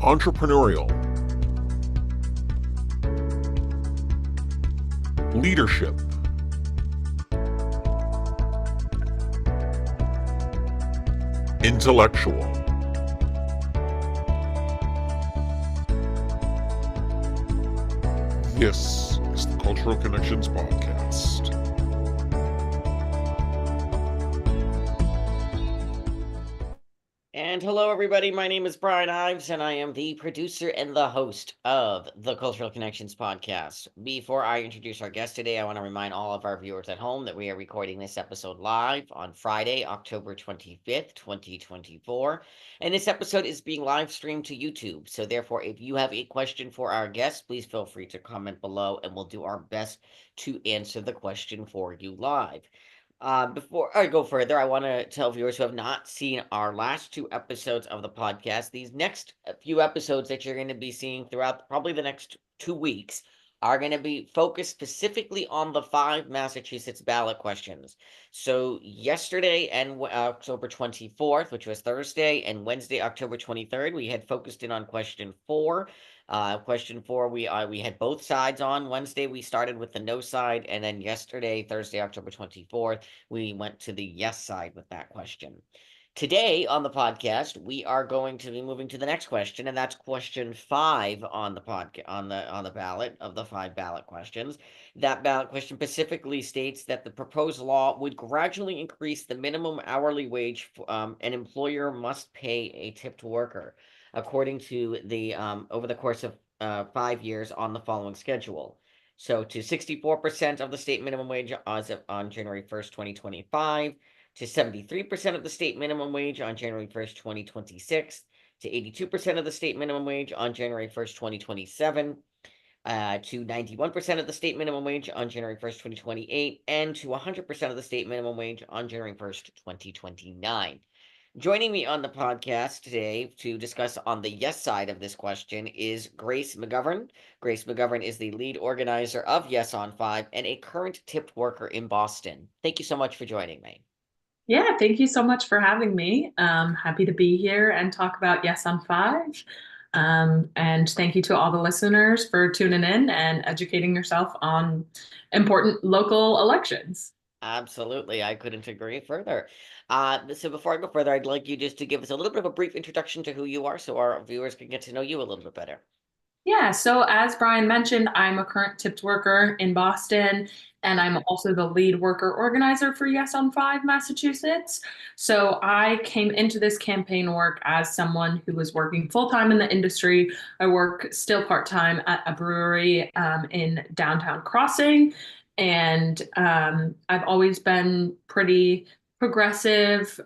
entrepreneurial, leadership, intellectual. This is the Cultural Connections Podcast. And hello, everybody. My name is Brian Ives, and I am the producer and the host of the Cultural Connections Podcast. Before I introduce our guest today, I want to remind all of our viewers at home that we are recording this episode live on Friday, October 25th, 2024. And this episode is being live streamed to YouTube. So, therefore, if you have a question for our guest, please feel free to comment below, and we'll do our best to answer the question for you live. Before I go further, I want to tell viewers who have not seen our last two episodes of the podcast, these next few episodes that you're going to be seeing throughout probably the next 2 weeks are going to be focused specifically on the 5 Massachusetts ballot questions. So yesterday and October 24th, which was Thursday, and Wednesday, October 23rd, we had focused in on question 4. Question 4, we had both sides on. Wednesday, we started with the no side, and then yesterday, Thursday, October 24th, we went to the yes side with that question. Today on the podcast, we are going to be moving to the next question, and that's question 5 on the on the ballot of the 5 ballot questions. That ballot question specifically states that the proposed law would gradually increase the minimum hourly wage an employer must pay a tipped worker, according to the over the course of 5 years on the following schedule. So to 64% of the state minimum wage as of on January 1st, 2025, to 73% of the state minimum wage on January 1st, 2026, to 82% of the state minimum wage on January 1st, 2027, to 91% of the state minimum wage on January 1st, 2028, and to 100% of the state minimum wage on January 1st, 2029. Joining me on the podcast today to discuss on the yes side of this question is Grace McGovern. Grace McGovern is the lead organizer of Yes on 5 and a current tipped worker in Boston. Thank you so much for joining me. Yeah, thank you so much for having me. Happy to be here and talk about Yes on 5. And thank you to all the listeners for tuning in and educating yourself on important local elections. Absolutely. I couldn't agree further. So before I go further, I'd like you just to give us a little bit of a brief introduction to who you are so our viewers can get to know you a little bit better. Yeah, so as Brian mentioned, I'm a current tipped worker in Boston, and I'm also the lead worker organizer for Yes on 5 Massachusetts. So I came into this campaign work as someone who was working full-time in the industry. I work still part-time at a brewery in downtown Crossing, and I've always been pretty progressive,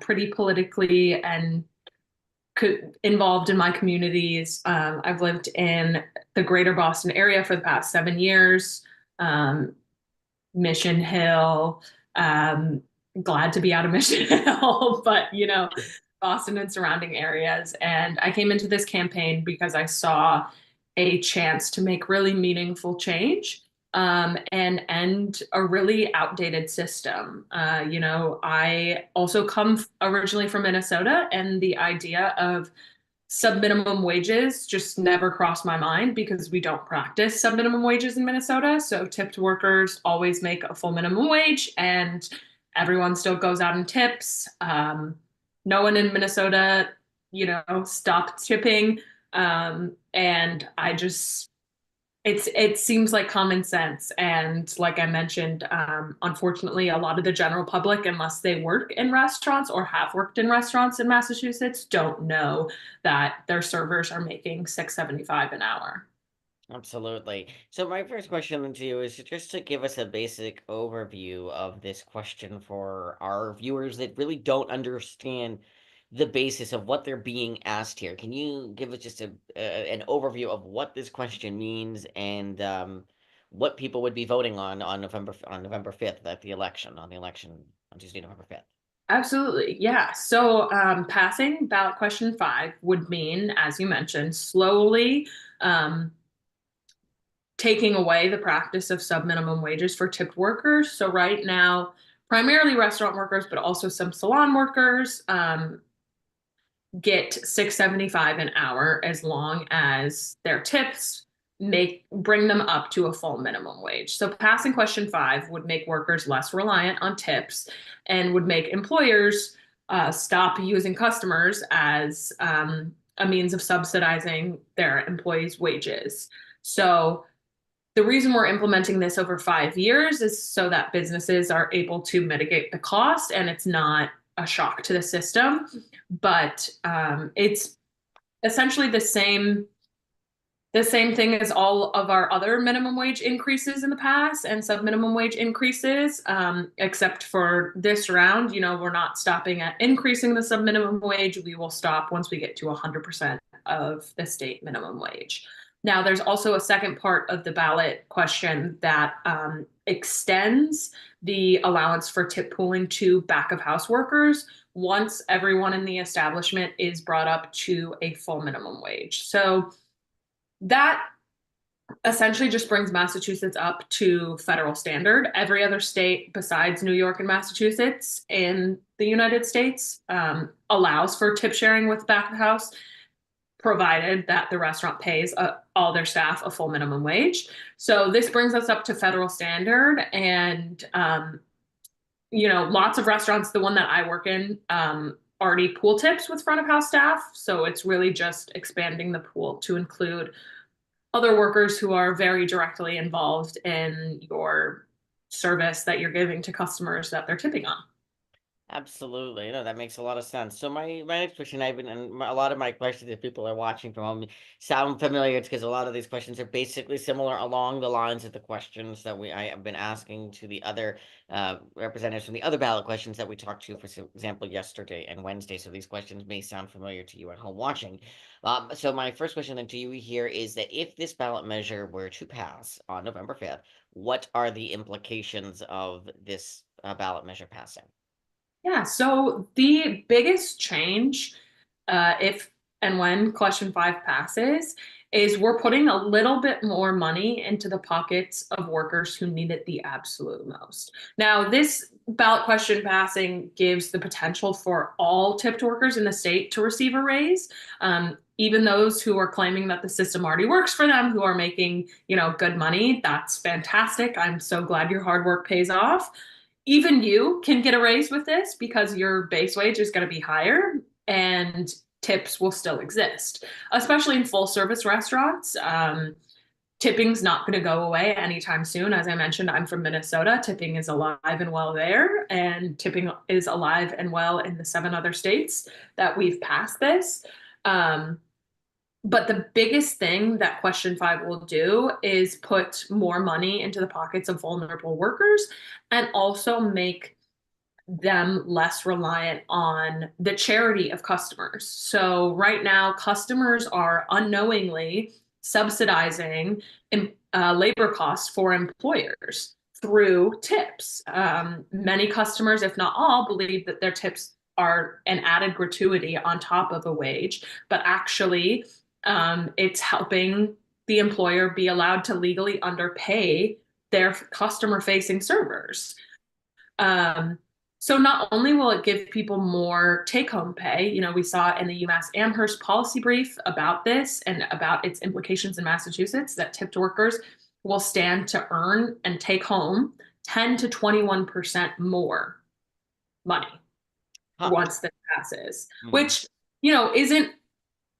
pretty politically and involved in my communities. I've lived in the greater Boston area for the past 7 years, Mission Hill, glad to be out of Mission Hill, but Boston and surrounding areas. And I came into this campaign because I saw a chance to make really meaningful change and end a really outdated system. I also come originally from Minnesota, and the idea of sub-minimum wages just never crossed my mind because we don't practice sub-minimum wages in Minnesota. So tipped workers always make a full minimum wage, and everyone still goes out and tips. No one in Minnesota, stopped tipping. And it seems like common sense. And like I mentioned, unfortunately, a lot of the general public, unless they work in restaurants or have worked in restaurants in Massachusetts, don't know that their servers are making $6.75 an hour. Absolutely. So my first question to you is just to give us a basic overview of this question for our viewers that really don't understand the basis of what they're being asked here. Can you give us just an overview of what this question means and what people would be voting on November 5th at the election on Tuesday, November 5th? Absolutely. Yeah. So passing ballot question 5 would mean, as you mentioned, slowly taking away the practice of sub-minimum wages for tipped workers. So right now, primarily restaurant workers, but also some salon workers, get $6.75 an hour as long as their tips bring them up to a full minimum wage. So passing question 5 would make workers less reliant on tips and would make employers stop using customers as a means of subsidizing their employees' wages. So the reason we're implementing this over 5 years is so that businesses are able to mitigate the cost and it's not a shock to the system. But it's essentially the same thing as all of our other minimum wage increases in the past and sub-minimum wage increases, except for this round, we're not stopping at increasing the sub-minimum wage. We will stop once we get to 100% of the state minimum wage. Now, there's also a second part of the ballot question that extends the allowance for tip pooling to back of house workers once everyone in the establishment is brought up to a full minimum wage. So that essentially just brings Massachusetts up to federal standard. Every other state besides New York and Massachusetts in the United States allows for tip sharing with back of house, provided that the restaurant pays all their staff a full minimum wage. So this brings us up to federal standard. And, lots of restaurants, the one that I work in, already pool tips with front of house staff. So it's really just expanding the pool to include other workers who are very directly involved in your service that you're giving to customers that they're tipping on. Absolutely. No, that makes a lot of sense. So my next question, a lot of my questions, if people are watching from home, sound familiar. It's because a lot of these questions are basically similar along the lines of the questions that I have been asking to the other representatives from the other ballot questions that we talked to, for example, yesterday and Wednesday. So these questions may sound familiar to you at home watching. So my first question then to you here is that if this ballot measure were to pass on November 5th, what are the implications of this ballot measure passing? Yeah, so the biggest change, if and when question 5 passes, is we're putting a little bit more money into the pockets of workers who need it the absolute most. Now, this ballot question passing gives the potential for all tipped workers in the state to receive a raise, even those who are claiming that the system already works for them, who are making, good money. That's fantastic. I'm so glad your hard work pays off. Even you can get a raise with this because your base wage is going to be higher and tips will still exist, especially in full service restaurants. Tipping's not going to go away anytime soon. As I mentioned, I'm from Minnesota. Tipping is alive and well there, and tipping is alive and well in the 7 other states that we've passed this. But the biggest thing that question 5 will do is put more money into the pockets of vulnerable workers and also make them less reliant on the charity of customers. So right now, customers are unknowingly subsidizing labor costs for employers through tips. Many customers, if not all, believe that their tips are an added gratuity on top of a wage, but actually it's helping the employer be allowed to legally underpay their customer-facing servers. So not only will it give people more take-home pay, we saw in the UMass Amherst policy brief about this and about its implications in Massachusetts that tipped workers will stand to earn and take home 10 to 21% more money once this passes, which, isn't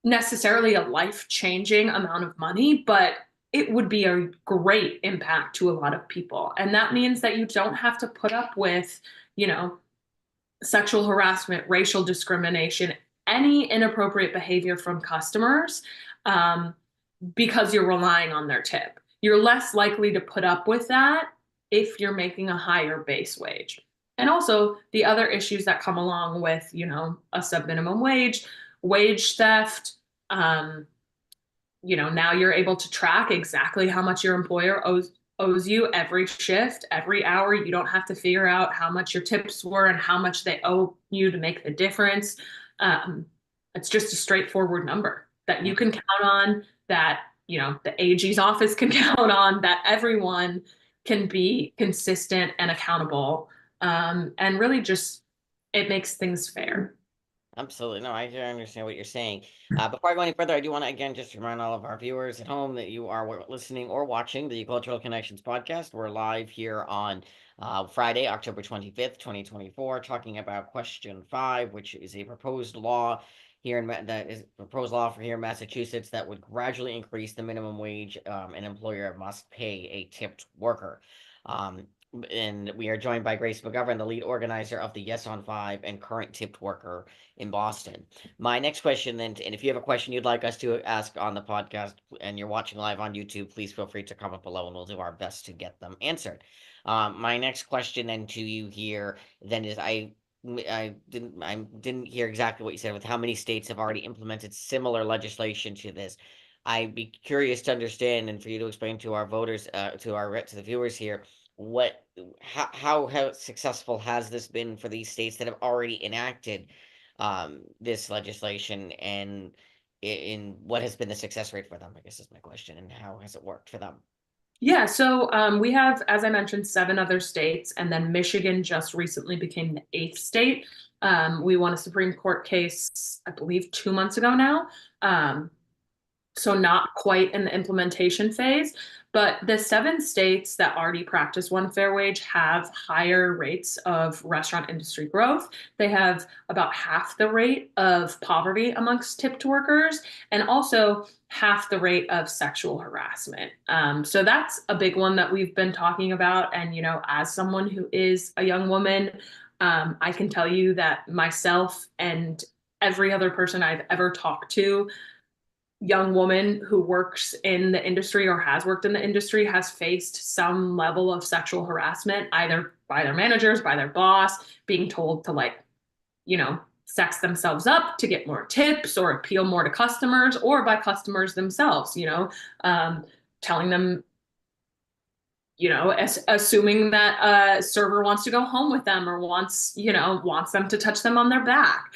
necessarily a life-changing amount of money, but it would be a great impact to a lot of people. And that means that you don't have to put up with, sexual harassment, racial discrimination, any inappropriate behavior from customers because you're relying on their tip. You're less likely to put up with that if you're making a higher base wage. And also the other issues that come along with, a sub-minimum wage theft. Now you're able to track exactly how much your employer owes you every shift, every hour. You don't have to figure out how much your tips were and how much they owe you to make the difference. It's just a straightforward number that you can count on, that, the AG's office can count on, that everyone can be consistent and accountable. And really just, it makes things fair. Absolutely. No, I do understand what you're saying. Before I go any further, I do want to again just remind all of our viewers at home that you are listening or watching the Cultural Connections podcast. We're live here on Friday, October 25th, 2024, talking about question 5, which is a proposed law that is proposed law for here in Massachusetts that would gradually increase the minimum wage an employer must pay a tipped worker. Um, and we are joined by Grace McGovern, the lead organizer of the Yes on 5 and current tipped worker in Boston. My next question then, and if you have a question you'd like us to ask on the podcast and you're watching live on YouTube, please feel free to comment below and we'll do our best to get them answered. My next question then to you here then is I didn't hear exactly what you said with how many states have already implemented similar legislation to this. I'd be curious to understand and for you to explain to our voters, to the viewers here, what how successful has this been for these states that have already enacted this legislation, and in what has been the success rate for them, I guess is my question, and how has it worked for them? Yeah, so we have, as I mentioned, 7 other states, and then Michigan just recently became the 8th state. We won a Supreme Court case, I believe, 2 months ago now. So not quite in the implementation phase, but the 7 states that already practice one fair wage have higher rates of restaurant industry growth. They have about half the rate of poverty amongst tipped workers, and also half the rate of sexual harassment. So that's a big one that we've been talking about. And, you know, as someone who is a young woman, I can tell you that myself and every other person I've ever talked to, young woman who works in the industry or has worked in the industry, has faced some level of sexual harassment, either by their managers, by their boss, being told to, like, you know, sex themselves up to get more tips or appeal more to customers, or by customers themselves, you know, telling them, you know, assuming that a server wants to go home with them or wants them to touch them on their back.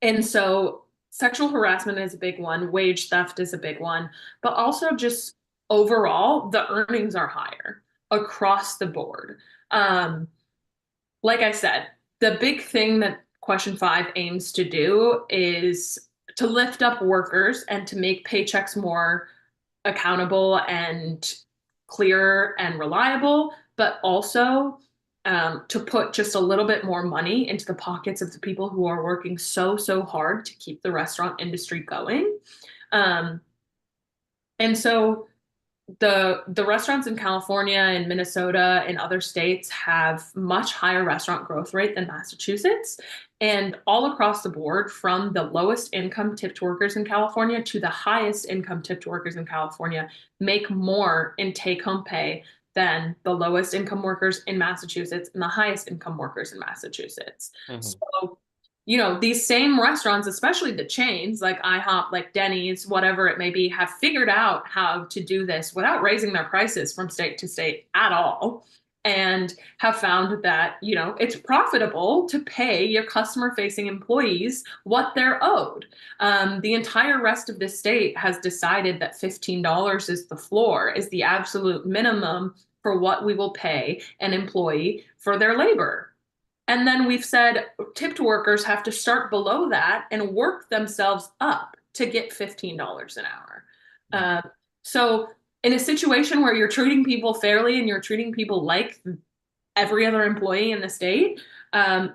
And so sexual harassment is a big one, wage theft is a big one, but also just overall, the earnings are higher across the board. Like I said, the big thing that question 5 aims to do is to lift up workers and to make paychecks more accountable and clear and reliable, but also to put just a little bit more money into the pockets of the people who are working so hard to keep the restaurant industry going. And so the restaurants in California and Minnesota and other states have much higher restaurant growth rate than Massachusetts. And all across the board, from the lowest income tipped workers in California to the highest income tipped workers in California, make more in take-home pay than the lowest income workers in Massachusetts and the highest income workers in Massachusetts. Mm-hmm. So, you know, these same restaurants, especially the chains like IHOP, like Denny's, whatever it may be, have figured out how to do this without raising their prices from state to state at all, and have found that, you know, it's profitable to pay your customer-facing employees what they're owed. The entire rest of the state has decided that $15 is the floor, is the absolute minimum for what we will pay an employee for their labor. And then we've said tipped workers have to start below that and work themselves up to get $15 an hour. So in a situation where you're treating people fairly and you're treating people like every other employee in the state,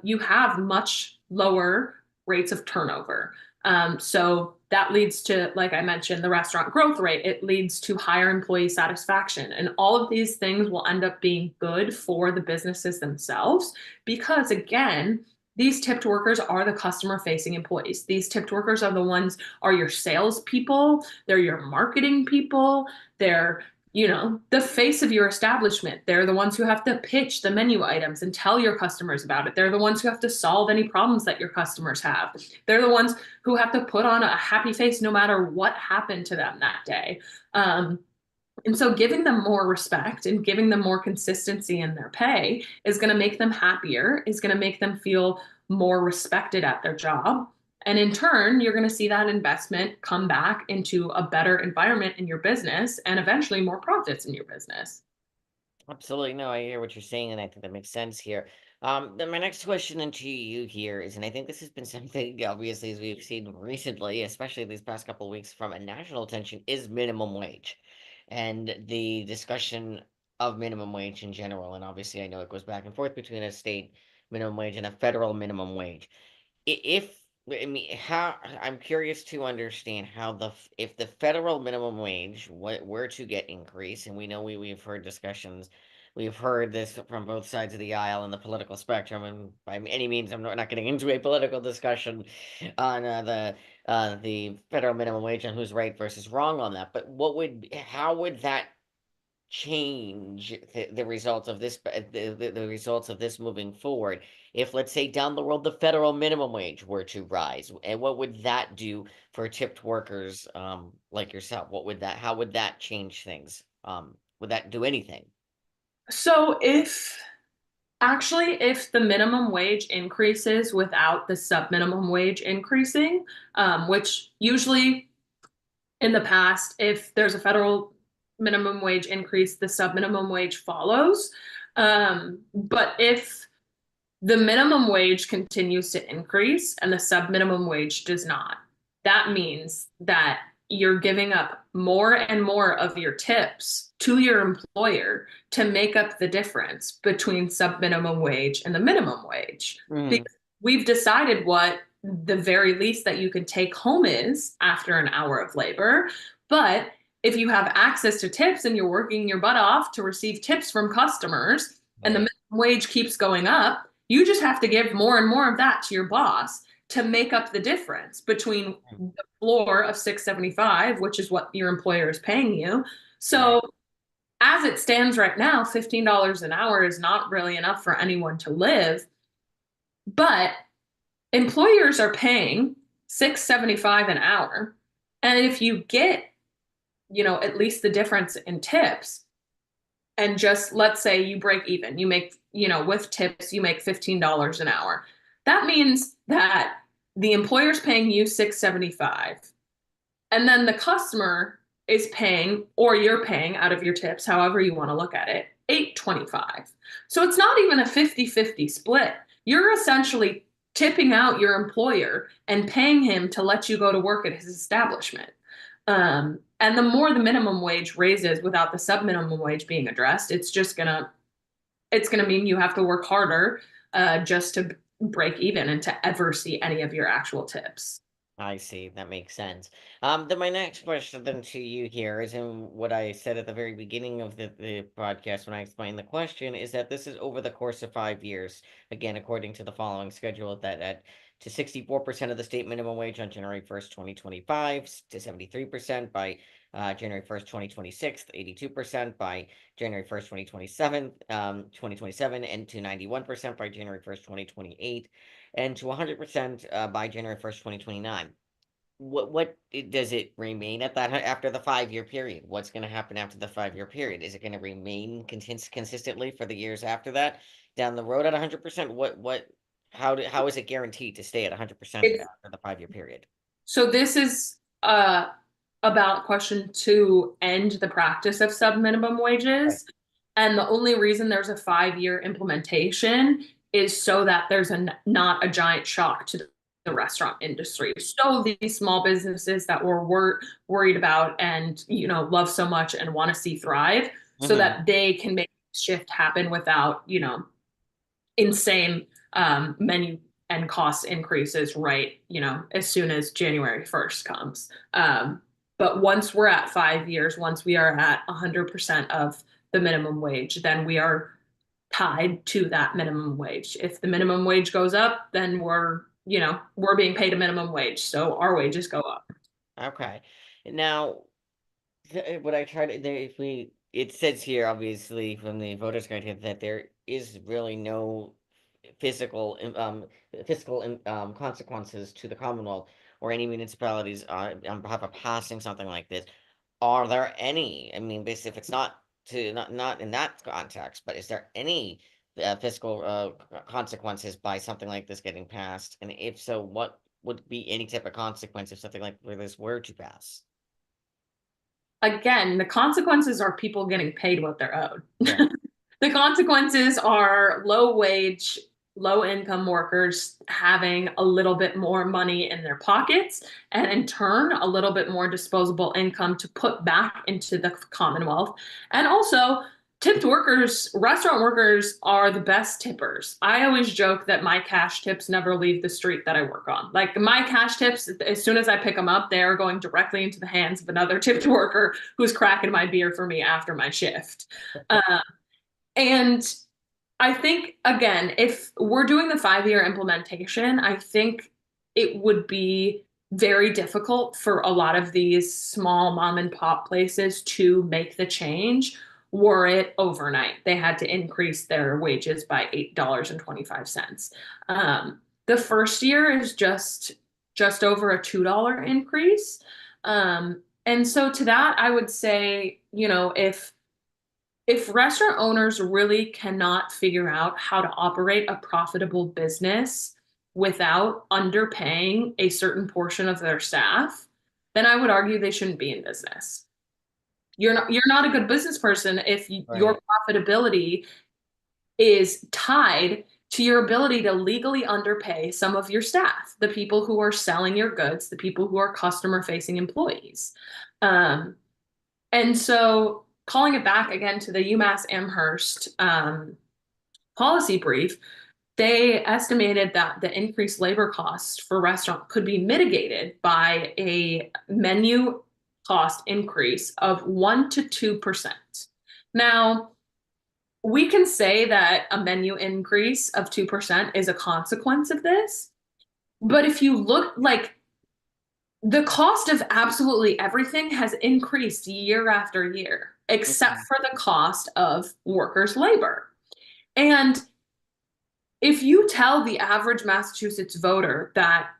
you have much lower rates of turnover. So that leads to, like I mentioned, the restaurant growth rate. It leads to higher employee satisfaction. And all of these things will end up being good for the businesses themselves because, again, these tipped workers are the customer-facing employees. These tipped workers are the ones, are your salespeople, they're your marketing people, they're, you know, the face of your establishment. They're the ones who have to pitch the menu items and tell your customers about it. They're the ones who have to solve any problems that your customers have. They're the ones who have to put on a happy face no matter what happened to them that day. And so giving them more respect and giving them more consistency in their pay is going to make them happier, is going to make them feel more respected at their job. And in turn, you're going to see that investment come back into a better environment in your business and eventually more profits in your business. Absolutely. No, I hear what you're saying, and I think that makes sense here. Then my next question then to you here is, and I think this has been something obviously as we've seen recently, especially these past couple of weeks from a national attention, is minimum wage, and the discussion of minimum wage in general. And obviously, I know it goes back and forth between a state minimum wage and a federal minimum wage. If I mean, how I'm curious to understand how if the federal minimum wage were to get increased, and we know we've heard discussions, we've heard this from both sides of the aisle in the political spectrum, and by any means, I'm not getting into a political discussion on the federal minimum wage and who's right versus wrong on that. But how would that change the results of this the results of this moving forward if, let's say, down the road the federal minimum wage were to rise, and what would that do for tipped workers like yourself? How would that change things? Would that do anything? So if the minimum wage increases without the sub minimum wage increasing, which usually in the past, if there's a federal minimum wage increase, the sub minimum wage follows. But if the minimum wage continues to increase and the sub minimum wage does not, that means that you're giving up more and more of your tips to your employer to make up the difference between sub minimum wage and the minimum wage. Mm, Because we've decided what the very least that you can take home is after an hour of labor. But if you have access to tips and you're working your butt off to receive tips from customers and the right. minimum wage keeps going up, you just have to give more and more of that to your boss to make up the difference between Mm, the floor of 675, which is what your employer is paying you. right. So as it stands right now, $15 an hour is not really enough for anyone to live, but employers are paying 675 an hour. And if you get, at least the difference in tips, and just let's say you break even, you make, with tips, you make $15 an hour. That means that the employer's paying you 675, and then the customer is paying, or you're paying out of your tips, however you want to look at it, 825. So it's not even a 50-50 split. You're essentially tipping out your employer and paying him to let you go to work at his establishment. And the more the minimum wage raises without the sub minimum wage being addressed, it's gonna mean you have to work harder just to break even and to ever see any of your actual tips. I see. That makes sense. Then my next question then to you here is in what I said at the very beginning of the podcast when I explained the question, is that this is over the course of 5 years. Again, according to the following schedule, that at to 64% of the state minimum wage on January 1st, 2025, to 73% by January 1st, 2026, 82% by January 1st, 2027, and to 91% by January 1st, 2028, and to 100% by January 1st, 2029. Does it remain at that after the 5 year period? What's going to happen after the 5 year period? Is it going to remain consistently for the years after that down the road at 100%? How is it guaranteed to stay at 100% It's after the 5 year period? So this is a ballot question to end the practice of sub minimum Right. wages. And the only reason there's a 5 year implementation is so that there's not a giant shock to the restaurant industry. So these small businesses that we're worried about and love so much and want to see thrive, so Hmm. that they can make shift happen without insane menu and cost increases right, as soon as January 1st comes. But once we're at 5 years, once we are at 100% of the minimum wage, then we are tied to that minimum wage. If the minimum wage goes up, then we're being paid a minimum wage. So our wages go up. Okay. Now, what I try to if we it says here obviously from the voters guide here that there is really no physical fiscal consequences to the Commonwealth or any municipalities on behalf of passing something like this. Are there any? I mean, basically, if it's not in that context, but is there any fiscal consequences by something like this getting passed? And if so, what would be any type of consequence if something like this were to pass? Again, the consequences are people getting paid what they're owed. Right. The consequences are low wage low income workers having a little bit more money in their pockets, and in turn, a little bit more disposable income to put back into the Commonwealth. And also, tipped workers, restaurant workers are the best tippers. I always joke that my cash tips never leave the street that I work on. Like my cash tips, as soon as I pick them up, they are going directly into the hands of another tipped worker who's cracking my beer for me after my shift. And I think, again, if we're doing the 5-year implementation, I think it would be very difficult for a lot of these small mom and pop places to make the change were it overnight. They had to increase their wages by $8.25. The first year is just over a $2 increase. And so to that, I would say, if restaurant owners really cannot figure out how to operate a profitable business without underpaying a certain portion of their staff, then I would argue they shouldn't be in business. You're not a good business person if your profitability is tied to your ability to legally underpay some of your staff, the people who are selling your goods, the people who are customer-facing employees. And so calling it back again to the UMass Amherst policy brief, they estimated that the increased labor costs for restaurant could be mitigated by a menu cost increase of 1 to 2%. Now, we can say that a menu increase of 2% is a consequence of this, but if you look, like, the cost of absolutely everything has increased year after year, except for the cost of workers' labor. And if you tell the average Massachusetts voter that,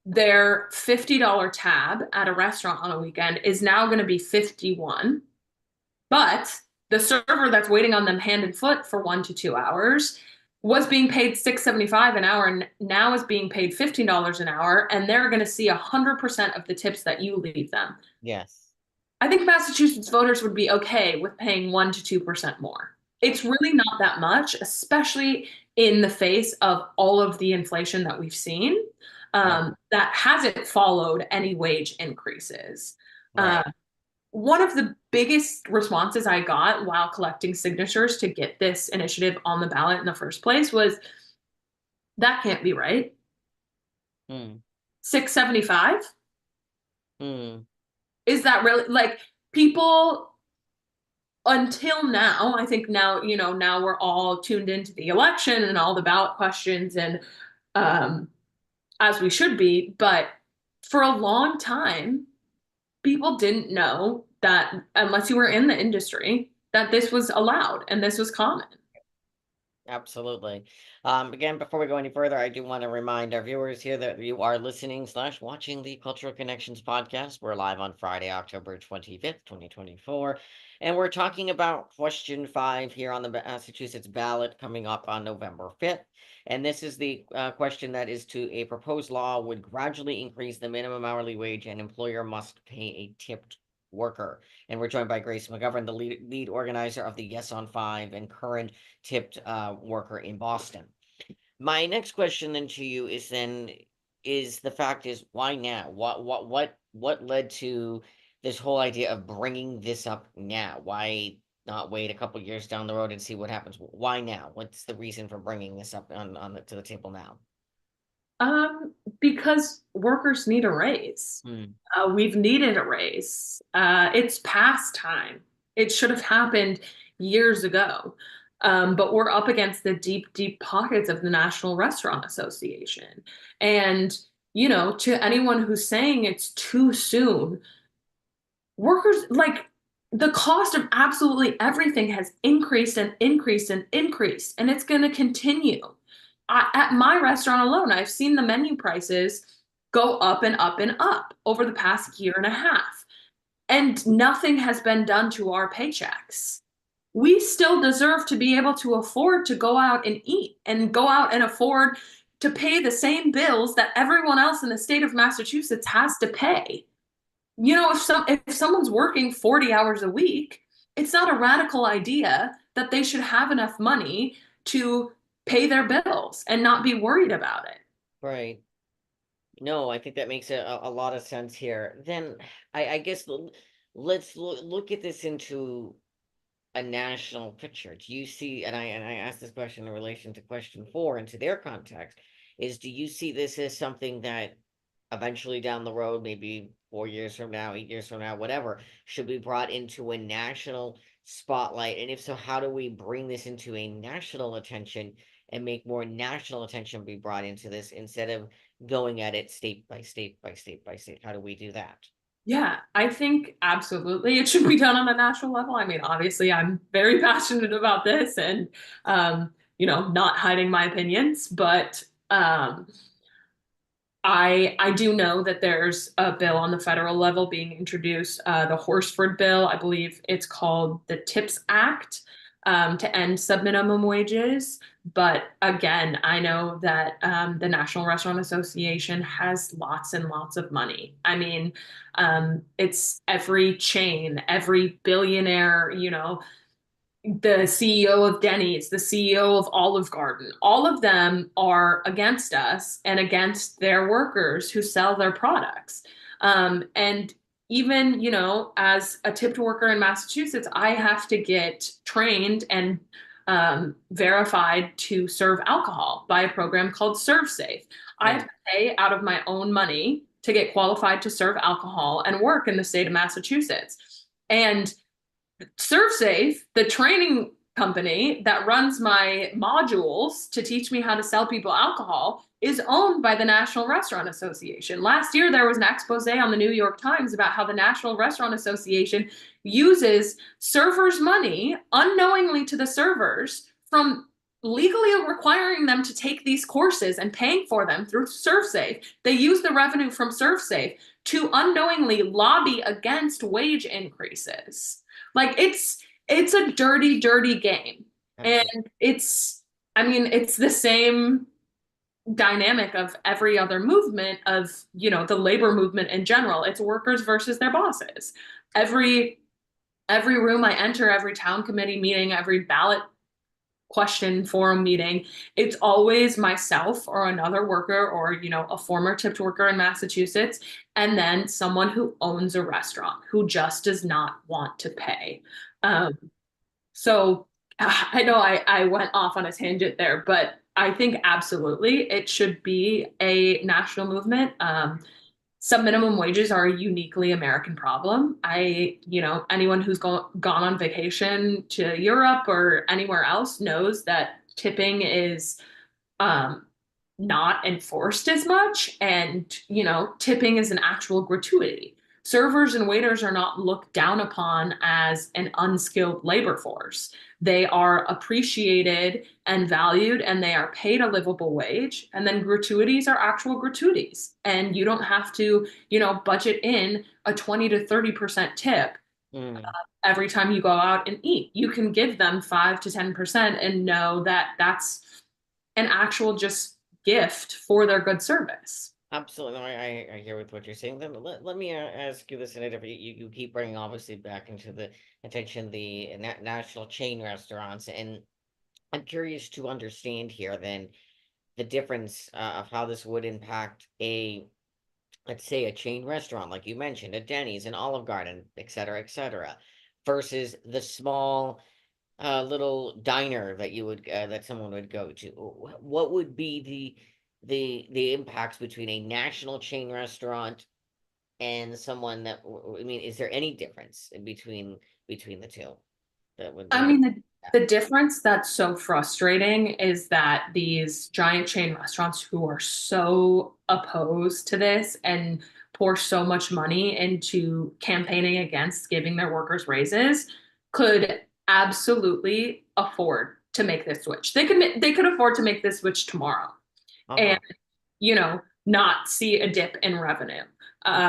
their $50 tab at a restaurant on a weekend is now going to be $51, but the server that's waiting on them hand and foot for 1 to 2 hours was being paid $6.75 an hour and now is being paid $15 an hour, and they're going to see 100% of the tips that you leave them. Yes. I think Massachusetts voters would be okay with paying 1 to 2% more. It's really not that much, especially in the face of all of the inflation that we've seen, that hasn't followed any wage increases. Right. One of the biggest responses I got while collecting signatures to get this initiative on the ballot in the first place was, that can't be right. $6.75? Is that really, like, people until now, I think now, now we're all tuned into the election and all the ballot questions, and as we should be, but for a long time, people didn't know that, unless you were in the industry, that this was allowed and this was common. Absolutely. Again, before we go any further, I do want to remind our viewers here that you are listening / watching the Cultural Connections podcast. We're live on Friday, October 25th, 2024. And we're talking about question 5 here on the Massachusetts ballot coming up on November 5th. And this is the question that is to a proposed law would gradually increase the minimum hourly wage and employer must pay a tipped worker. And we're joined by Grace McGovern, the lead organizer of the Yes on 5 and current tipped worker in Boston. My next question then to you is why now? What led to this whole idea of bringing this up now? Why not wait a couple years down the road and see what happens? Why now? What's the reason for bringing this up to the table now? Because workers need a raise. We've needed a raise. It's past time. It should have happened years ago. But we're up against the deep, deep pockets of the National Restaurant Association. And, to anyone who's saying it's too soon, workers, like, the cost of absolutely everything has increased and increased and increased, and it's going to continue. At my restaurant alone, I've seen the menu prices go up and up and up over the past year and a half, and nothing has been done to our paychecks. We still deserve to be able to afford to go out and eat and go out and afford to pay the same bills that everyone else in the state of Massachusetts has to pay. If someone's working 40 hours a week, it's not a radical idea that they should have enough money to pay their bills and not be worried about it. Right. No, I think that makes a lot of sense here. Then I guess let's look at this into a national picture. Do you see, and I asked this question in relation to question four into their context, is do you see this as something that eventually down the road, maybe 4 years from now, 8 years from now, whatever, should be brought into a national spotlight? And if so, how do we bring this into a national attention and make more national attention be brought into this instead of going at it state by state by state by state? How do we do that? Yeah, I think absolutely it should be done on a national level. I mean, obviously, I'm very passionate about this and, not hiding my opinions, but I do know that there's a bill on the federal level being introduced, the Horsford bill. I believe it's called the TIPS Act, to end subminimum wages. But again, I know that the National Restaurant Association has lots and lots of money. I mean, it's every chain, every billionaire, the CEO of Denny's, the CEO of Olive Garden, all of them are against us and against their workers who sell their products. And even, as a tipped worker in Massachusetts, I have to get trained and verified to serve alcohol by a program called ServeSafe. I have to pay out of my own money to get qualified to serve alcohol and work in the state of Massachusetts. And ServeSafe, the training company that runs my modules to teach me how to sell people alcohol, is owned by the National Restaurant Association. Last year, there was an expose on the New York Times about how the National Restaurant Association uses servers' money unknowingly to the servers from legally requiring them to take these courses and paying for them through ServeSafe. They use the revenue from ServeSafe to unknowingly lobby against wage increases. Like it's a dirty, dirty game. And it's the same dynamic of every other movement of, the labor movement in general. It's workers versus their bosses. Every room I enter, every town committee meeting, every ballot question forum meeting, it's always myself or another worker or, a former tipped worker in Massachusetts, and then someone who owns a restaurant who just does not want to pay. So I know I went off on a tangent there, but I think absolutely it should be a national movement. Some minimum wages are a uniquely American problem. Anyone who's gone on vacation to Europe or anywhere else knows that tipping is not enforced as much. And, tipping is an actual gratuity. Servers and waiters are not looked down upon as an unskilled labor force. They are appreciated and valued, and they are paid a livable wage. And then gratuities are actual gratuities. And you don't have to, budget in a 20 to 30% tip every time you go out and eat. You can give them 5 to 10% and know that that's an actual just gift for their good service. Absolutely. No, I hear with what you're saying. Then let me ask you this in a different. You keep bringing obviously back into the attention the national chain restaurants, and I'm curious to understand here then the difference of how this would impact let's say a chain restaurant like you mentioned, a Denny's, an Olive Garden, et cetera, versus the small little diner that you would that someone would go to. What would be the impacts between a national chain restaurant and someone that I mean, is there any difference in between the two that would I mean, the difference that's so frustrating is that these giant chain restaurants who are so opposed to this and pour so much money into campaigning against giving their workers raises could absolutely afford to make this switch. They could afford to make this switch tomorrow. And not see a dip in revenue.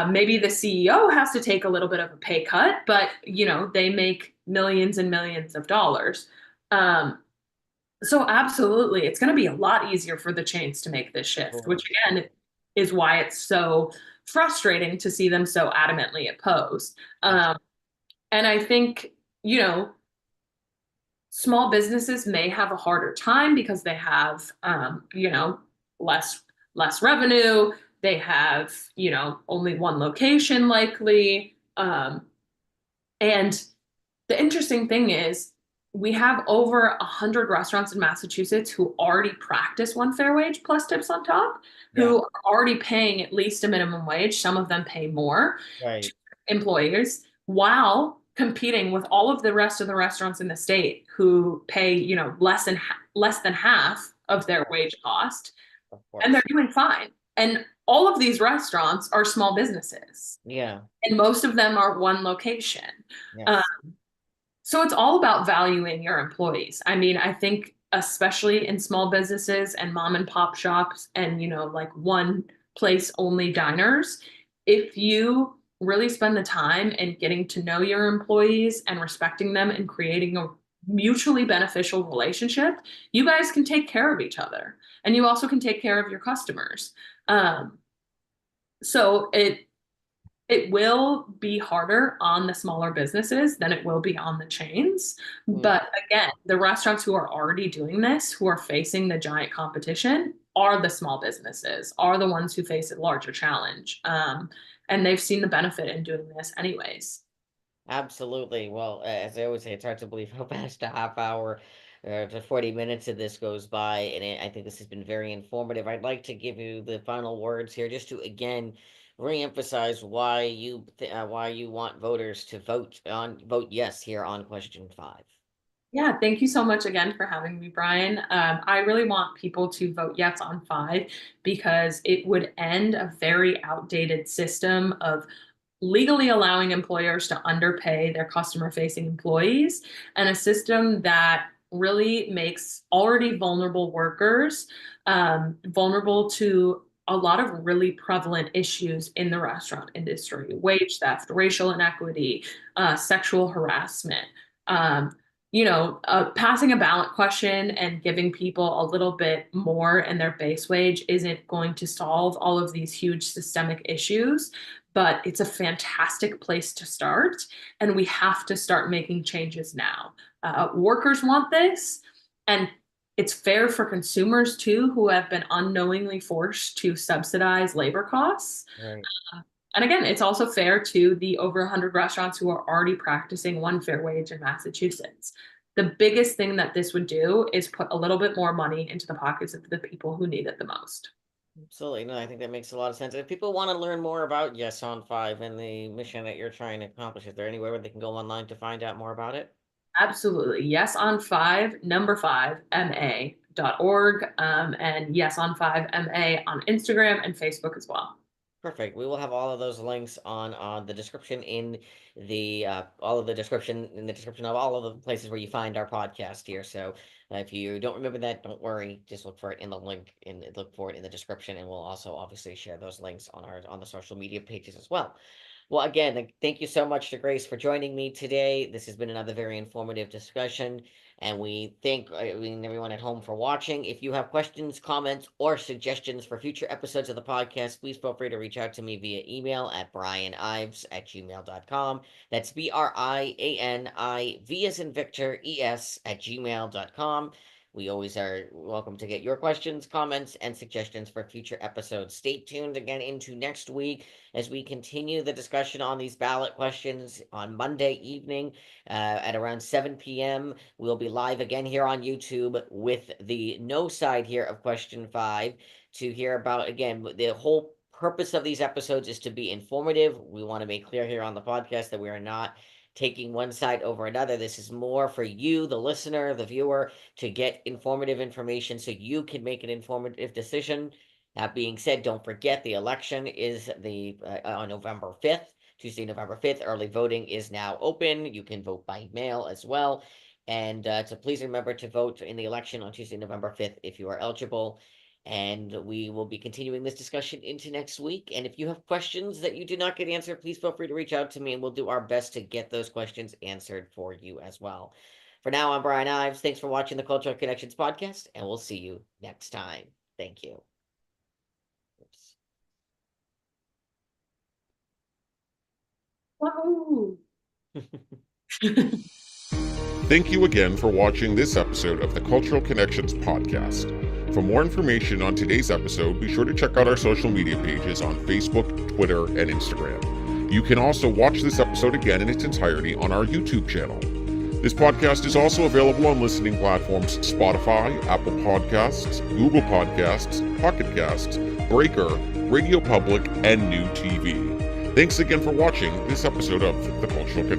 Maybe the CEO has to take a little bit of a pay cut, but they make millions and millions of dollars. So absolutely, it's going to be a lot easier for the chains to make this shift, which again is why it's so frustrating to see them so adamantly opposed. And I think, small businesses may have a harder time because they have, less revenue. They have, only one location likely. And the interesting thing is, we have over 100 restaurants in Massachusetts who already practice one fair wage plus tips on top, Yeah. who are already paying at least a minimum wage. Some of them pay more Right. to employers while competing with all of the rest of the restaurants in the state who pay, less than half of their wage cost, Of and they're course. doing fine. And all of these restaurants are small businesses, Yeah. and most of them are one location. Um, Yes. so it's all about valuing your employees. I mean, I think especially in small businesses and mom and pop shops and, like one place only diners, if you really spend the time in getting to know your employees and respecting them and creating a mutually beneficial relationship, you guys can take care of each other and you also can take care of your customers. Um, so it will be harder on the smaller businesses than it will be on the chains. Mm. But again, the restaurants who are already doing this, who are facing the giant competition, are the small businesses, are the ones who face a larger challenge. And they've seen the benefit in doing this anyways. Absolutely. Well, as I always say, it's hard to believe how fast a half hour to 40 minutes of this goes by. And I think this has been very informative. I'd like to give you the final words here just to, again, reemphasize why you want voters to vote yes here on question 5. Yeah, thank you so much again for having me, Brian. I really want people to vote yes on 5 because it would end a very outdated system of legally allowing employers to underpay their customer facing employees, and a system that really makes already vulnerable workers vulnerable to a lot of really prevalent issues in the restaurant industry: wage theft, racial inequity, sexual harassment. Um, Passing a ballot question and giving people a little bit more in their base wage isn't going to solve all of these huge systemic issues, but it's a fantastic place to start. And we have to start making changes now. Workers want this, and it's fair for consumers too, who have been unknowingly forced to subsidize labor costs. Right. And again, it's also fair to the over 100 restaurants who are already practicing one fair wage in Massachusetts. The biggest thing that this would do is put a little bit more money into the pockets of the people who need it the most. Absolutely. No, I think that makes a lot of sense. If people want to learn more about Yes on 5 and the mission that you're trying to accomplish, is there anywhere where they can go online to find out more about it? Absolutely. Yes on 5, number 5, ma.org. And yes on 5 MA on Instagram and Facebook as well. Perfect. We will have all of those links on the description in the all of the description in the description of all of the places where you find our podcast here. So if you don't remember that, don't worry. Just look for it in the link and look for it in the description, and we'll also obviously share those links on the social media pages as well. Well, again, thank you so much to Grace for joining me today. This has been another very informative discussion, and we thank everyone at home for watching. If you have questions, comments, or suggestions for future episodes of the podcast, please feel free to reach out to me via email at brianives@gmail.com. That's BRIANIV as in Victor, ES@gmail.com. We always are welcome to get your questions, comments, and suggestions for future episodes. Stay tuned again into next week as we continue the discussion on these ballot questions on Monday evening at around 7 p.m. We'll be live again here on YouTube with the no side here of question 5 to hear about, again, the whole purpose of these episodes is to be informative. We want to make clear here on the podcast that we are not taking one side over another. This is more for you, the listener, the viewer, to get informative information so you can make an informative decision. That being said, don't forget the election is on November 5th, Tuesday, November 5th. Early voting is now open. You can vote by mail as well. And so please remember to vote in the election on Tuesday, November 5th if you are eligible. And we will be continuing this discussion into next week. And if you have questions that you did not get answered, please feel free to reach out to me and we'll do our best to get those questions answered for you as well. For now, I'm Brian Ives. Thanks for watching the Cultural Connections podcast, and we'll see you next time. Thank you. Oops. Wahoo! Thank you again for watching this episode of the Cultural Connections podcast. For more information on today's episode, be sure to check out our social media pages on Facebook, Twitter, and Instagram. You can also watch this episode again in its entirety on our YouTube channel. This podcast is also available on listening platforms Spotify, Apple Podcasts, Google Podcasts, Pocket Casts, Breaker, Radio Public, and New TV. Thanks again for watching this episode of The Cultural Connection.